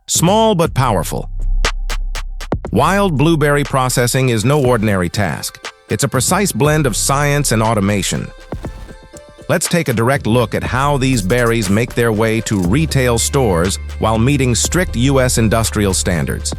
Small but powerful. Wild blueberry processing is no ordinary task. It's a precise blend of science and automation. Let's take a direct look at how these berries make their way to retail stores while meeting strict U.S. industrial standards.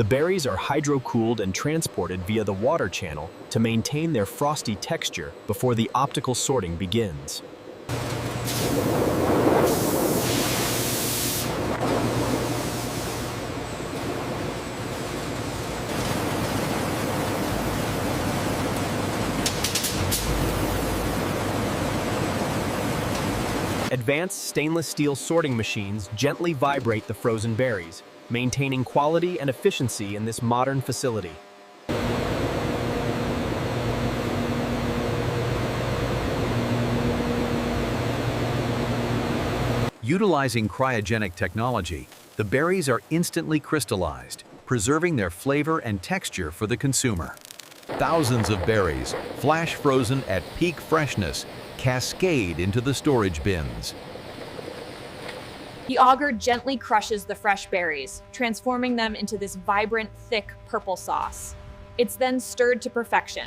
The berries are hydro-cooled and transported via the water channel to maintain their frosty texture before the optical sorting begins. Advanced stainless steel sorting machines gently vibrate the frozen berries, maintaining quality and efficiency in this modern facility. Utilizing cryogenic technology, the berries are instantly crystallized, preserving their flavor and texture for the consumer. Thousands of berries, flash frozen at peak freshness, cascade into the storage bins. The auger gently crushes the fresh berries, transforming them into this vibrant, thick purple sauce. It's then stirred to perfection.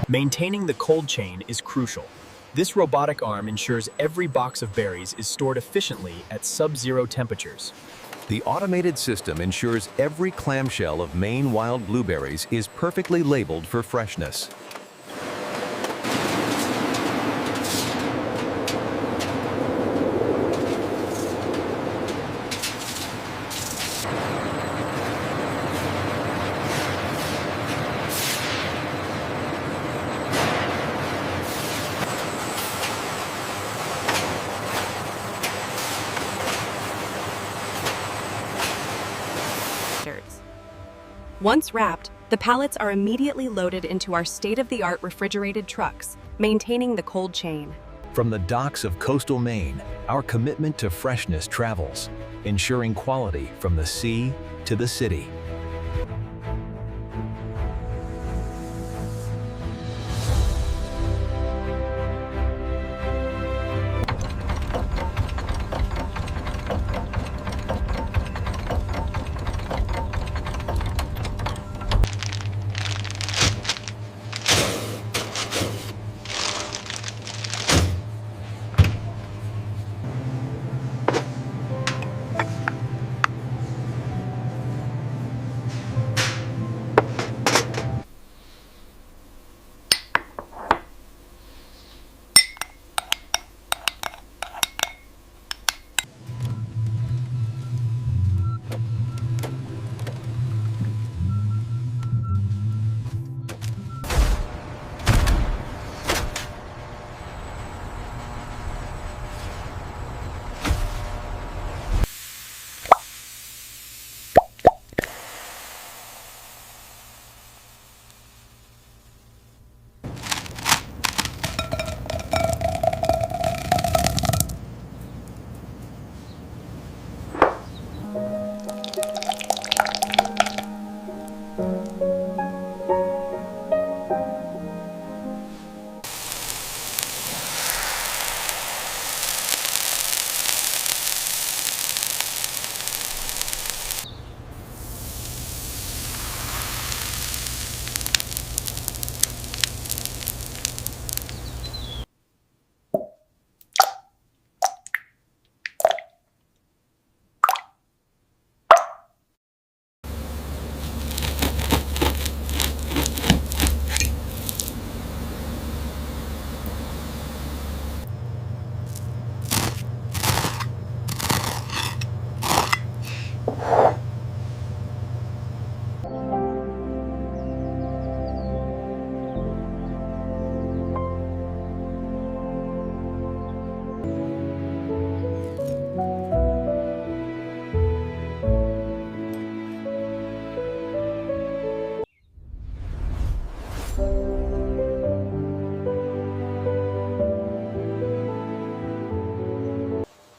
Maintaining the cold chain is crucial. This robotic arm ensures every box of berries is stored efficiently at sub-zero temperatures. The automated system ensures every clamshell of Maine wild blueberries is perfectly labeled for freshness. Once wrapped, the pallets are immediately loaded into our state-of-the-art refrigerated trucks, maintaining the cold chain. From the docks of coastal Maine, our commitment to freshness travels, ensuring quality from the sea to the city.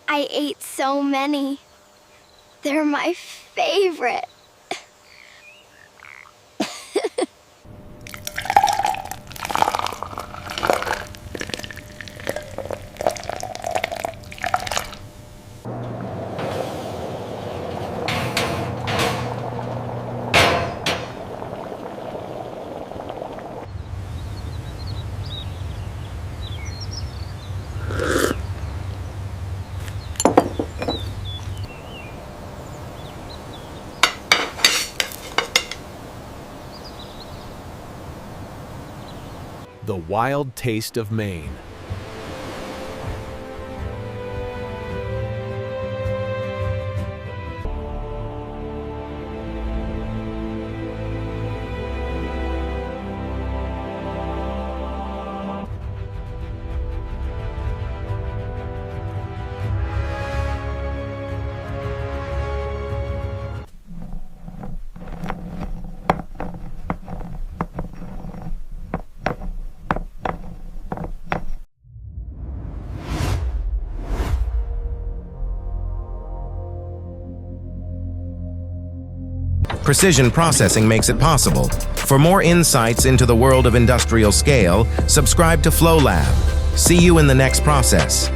I ate so many. They're my favorite. The wild taste of Maine. Precision processing makes it possible. For more insights into the world of industrial scale, subscribe to Flow Lab. See you in the next process.